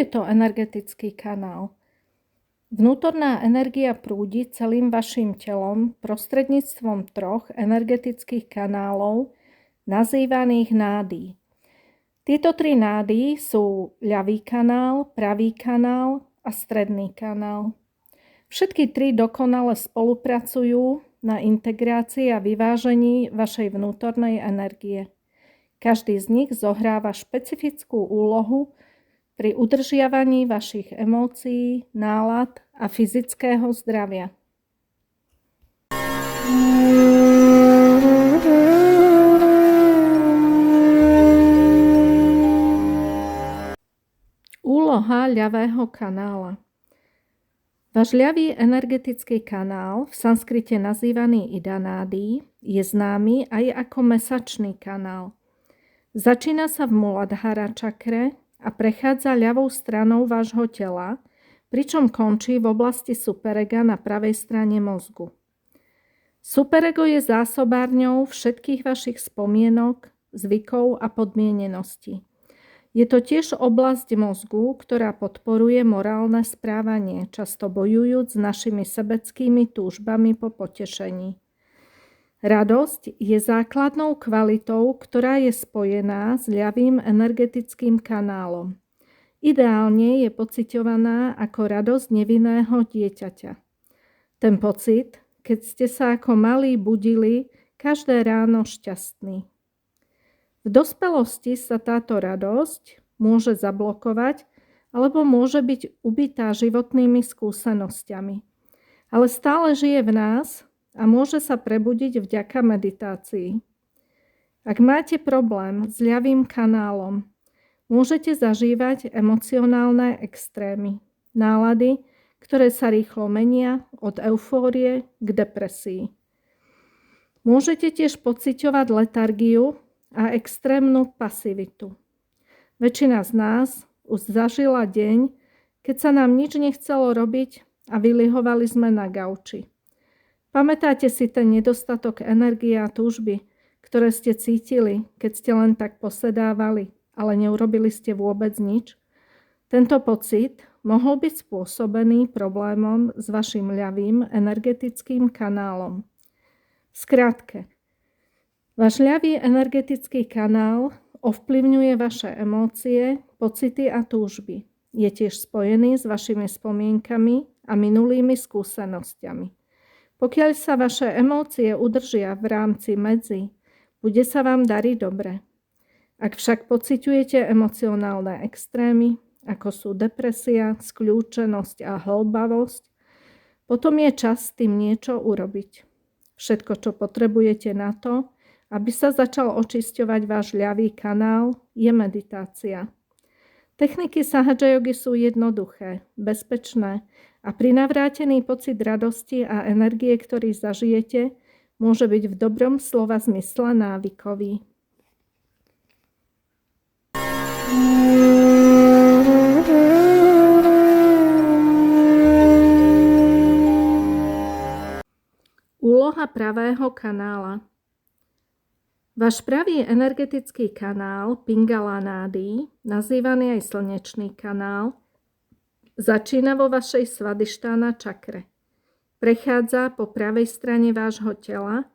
to energetický kanál? Vnútorná energia prúdi celým vašim telom prostredníctvom 3 energetických kanálov, nazývaných nádí. Tieto 3 nády sú ľavý kanál, pravý kanál a stredný kanál. Všetky 3 dokonale spolupracujú na integrácii a vyvážení vašej vnútornej energie. Každý z nich zohráva špecifickú úlohu pri udržiavaní vašich emócií, nálad a fyzického zdravia. Úloha ľavého kanála. Váš ľavý energetický kanál, v sanskrite nazývaný Ida nádi, je známy aj ako mesačný kanál. Začína sa v Muladhara čakre a prechádza ľavou stranou vášho tela, pričom končí v oblasti superega na pravej strane mozgu. Superego je zásobárňou všetkých vašich spomienok, zvykov a podmienenosti. Je to tiež oblasť mozgu, ktorá podporuje morálne správanie, často bojujúc s našimi sebeckými túžbami po potešení. Radosť je základnou kvalitou, ktorá je spojená s ľavým energetickým kanálom. Ideálne je pociťovaná ako radosť nevinného dieťaťa. Ten pocit, keď ste sa ako malí budili každé ráno šťastní. V dospelosti sa táto radosť môže zablokovať alebo môže byť ubitá životnými skúsenosťami. Ale stále žije v nás a môže sa prebudiť vďaka meditácii. Ak máte problém s ľavým kanálom, môžete zažívať emocionálne extrémy, nálady, ktoré sa rýchlo menia od eufórie k depresii. Môžete tiež pociťovať letargiu a extrémnu pasivitu. Väčšina z nás už zažila deň, keď sa nám nič nechcelo robiť a vylihovali sme na gauči. Pamätáte si ten nedostatok energie a túžby, ktoré ste cítili, keď ste len tak posedávali, ale neurobili ste vôbec nič? Tento pocit mohol byť spôsobený problémom s vašim ľavým energetickým kanálom. V skratke, váš ľavý energetický kanál ovplyvňuje vaše emócie, pocity a túžby. Je tiež spojený s vašimi spomienkami a minulými skúsenosťami. Pokiaľ sa vaše emócie udržia v rámci medzi, bude sa vám dariť dobre. Ak však pociťujete emocionálne extrémy, ako sú depresia, skľúčenosť a hlbavosť, potom je čas s tým niečo urobiť. Všetko, čo potrebujete na to, aby sa začal očisťovať váš ľavý kanál, je meditácia. Techniky Sahaja jogy sú jednoduché, bezpečné a pri navrátený pocit radosti a energie, ktorý zažijete, môže byť v dobrom slova zmysle návykový. Úloha pravého kanála. Váš pravý energetický kanál, Pingala nádi, nazývaný aj slnečný kanál, začína vo vašej svadištána čakre. Prechádza po pravej strane vášho tela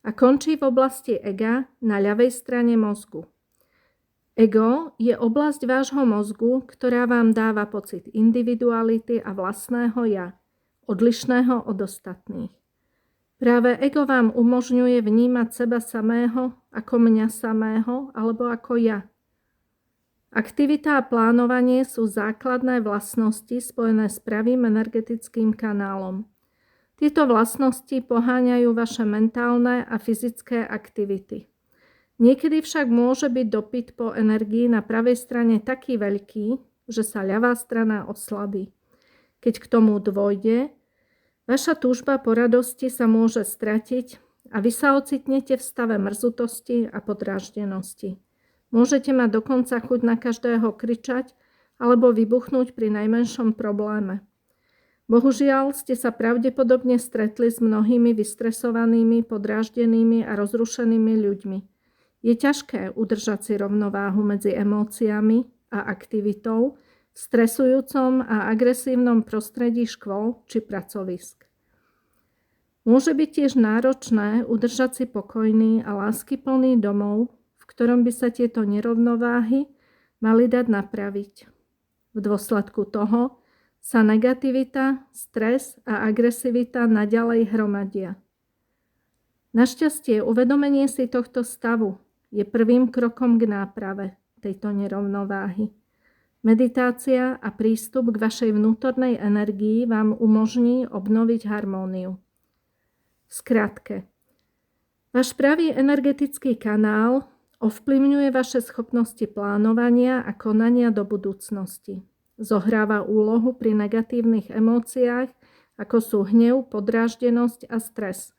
a končí v oblasti ega na ľavej strane mozgu. Ego je oblasť vášho mozgu, ktorá vám dáva pocit individuality a vlastného ja, odlišného od ostatných. Práve ego vám umožňuje vnímať seba samého ako mňa samého alebo ako ja. Aktivita a plánovanie sú základné vlastnosti spojené s pravým energetickým kanálom. Tieto vlastnosti poháňajú vaše mentálne a fyzické aktivity. Niekedy však môže byť dopyt po energii na pravej strane taký veľký, že sa ľavá strana oslabí. Keď k tomu dôjde, vaša túžba po radosti sa môže stratiť a vy sa ocitnete v stave mrzutosti a podráždenosti. Môžete mať dokonca chuť na každého kričať alebo vybuchnúť pri najmenšom probléme. Bohužiaľ ste sa pravdepodobne stretli s mnohými vystresovanými, podráždenými a rozrušenými ľuďmi. Je ťažké udržať si rovnováhu medzi emóciami a aktivitou, v stresujúcom a agresívnom prostredí škôl či pracovisk. Môže byť tiež náročné udržať si pokojný a láskyplný domov, v ktorom by sa tieto nerovnováhy mali dať napraviť. V dôsledku toho sa negativita, stres a agresivita naďalej hromadia. Našťastie uvedomenie si tohto stavu je prvým krokom k náprave tejto nerovnováhy. Meditácia a prístup k vašej vnútornej energii vám umožní obnoviť harmóniu. V skratke, váš pravý energetický kanál ovplyvňuje vaše schopnosti plánovania a konania do budúcnosti. Zohráva úlohu pri negatívnych emóciách, ako sú hnev, podráždenosť a stres.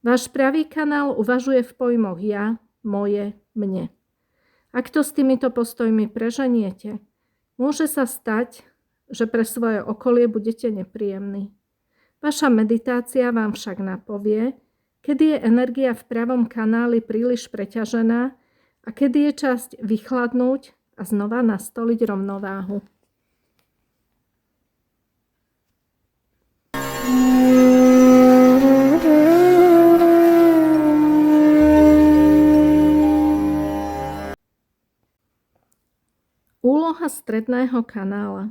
Váš pravý kanál uvažuje v pojmoch ja, moje, mne. Ak to s týmito postojmi preženiete, môže sa stať, že pre svoje okolie budete nepríjemní. Vaša meditácia vám však napovie, kedy je energia v pravom kanáli príliš preťažená a kedy je časť vychladnúť a znova nastoliť rovnováhu. Úloha stredného kanála.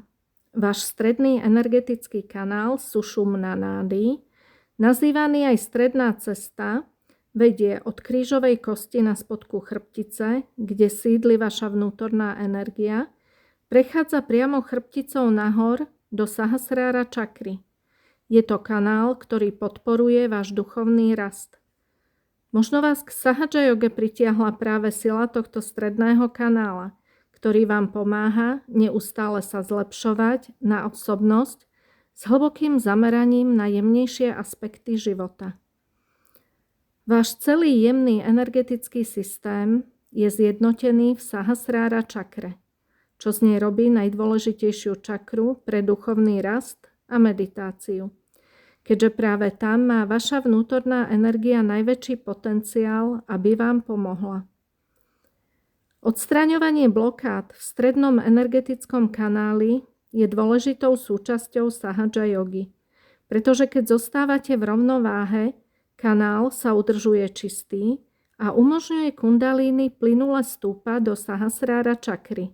Váš stredný energetický kanál Sušumna nády, nazývaný aj stredná cesta, vedie od krížovej kosti na spodku chrbtice, kde sídli vaša vnútorná energia, prechádza priamo chrbticou nahor do Sahasrára čakry. Je to kanál, ktorý podporuje váš duchovný rast. Možno vás k Sahadža joge pritiahla práve sila tohto stredného kanála, ktorý vám pomáha neustále sa zlepšovať na osobnosť s hlbokým zameraním na jemnejšie aspekty života. Váš celý jemný energetický systém je zjednotený v Sahasrára čakre, čo z nej robí najdôležitejšiu čakru pre duchovný rast a meditáciu, keďže práve tam má vaša vnútorná energia najväčší potenciál, aby vám pomohla. Odstraňovanie blokád v strednom energetickom kanáli je dôležitou súčasťou Sahadža jogy, pretože keď zostávate v rovnováhe, kanál sa udržuje čistý a umožňuje kundalíny plynule stúpať do Sahasrára čakry,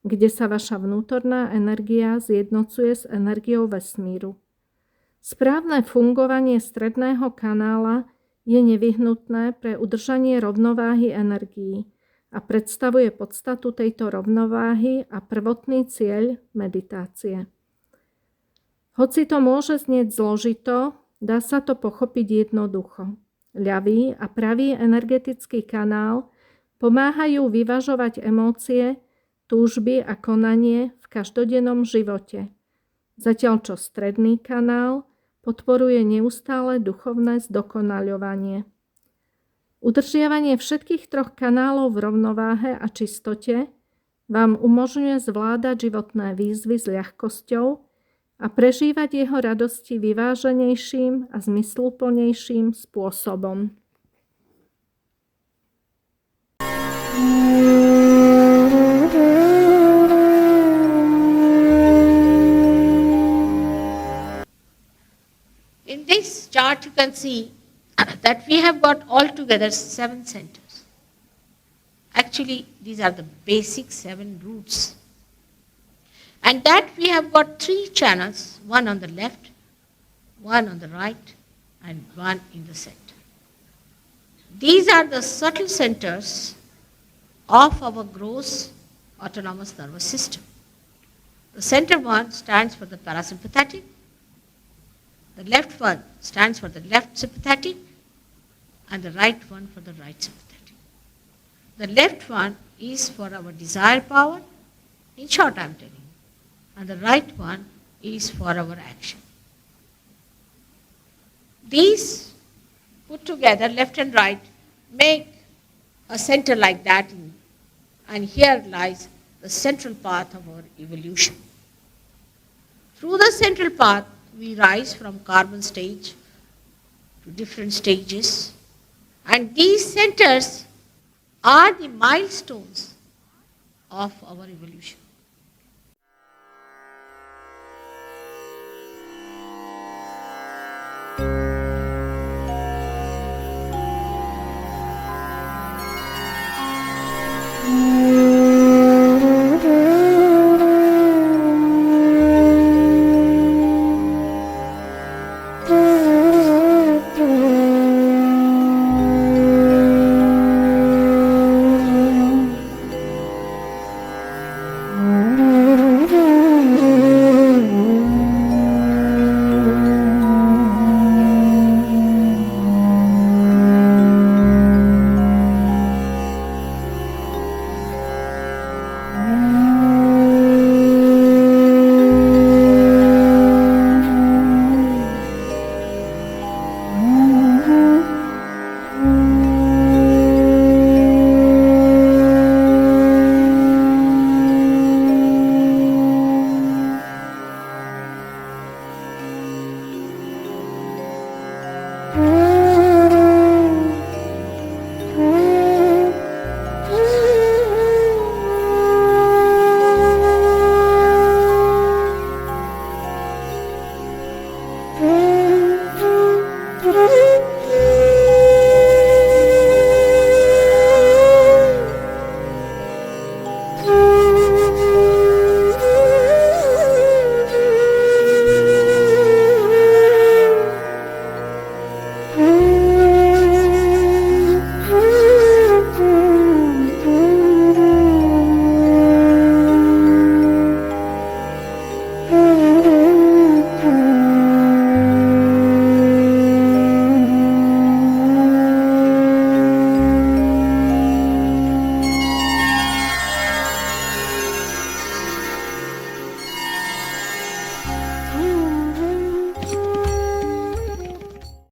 kde sa vaša vnútorná energia zjednocuje s energiou vesmíru. Správne fungovanie stredného kanála je nevyhnutné pre udržanie rovnováhy energií a predstavuje podstatu tejto rovnováhy a prvotný cieľ meditácie. Hoci to môže znieť zložito, dá sa to pochopiť jednoducho. Ľavý a pravý energetický kanál pomáhajú vyvažovať emócie, túžby a konanie v každodennom živote, zatiaľ čo stredný kanál podporuje neustále duchovné zdokonaľovanie. Udržiavanie všetkých troch kanálov v rovnováhe a čistote vám umožňuje zvládať životné výzvy s ľahkosťou a prežívať jeho radosti vyváženejším a zmysluplnejším spôsobom. In this chart you can see that we have got altogether 7 centers. Actually, these are the basic 7 roots. And that we have got 3 channels, one on the left, one on the right, and one in the center. These are the subtle centers of our gross autonomous nervous system. The center one stands for the parasympathetic, the left one stands for the left sympathetic, and the right one for the right sympathetic. The left one is for our desire power, in short I am telling you, and the right one is for our action. These put together, left and right, make a center like that, and here lies the central path of our evolution. Through the central path, we rise from carbon stage to different stages, and these centers are the milestones of our evolution.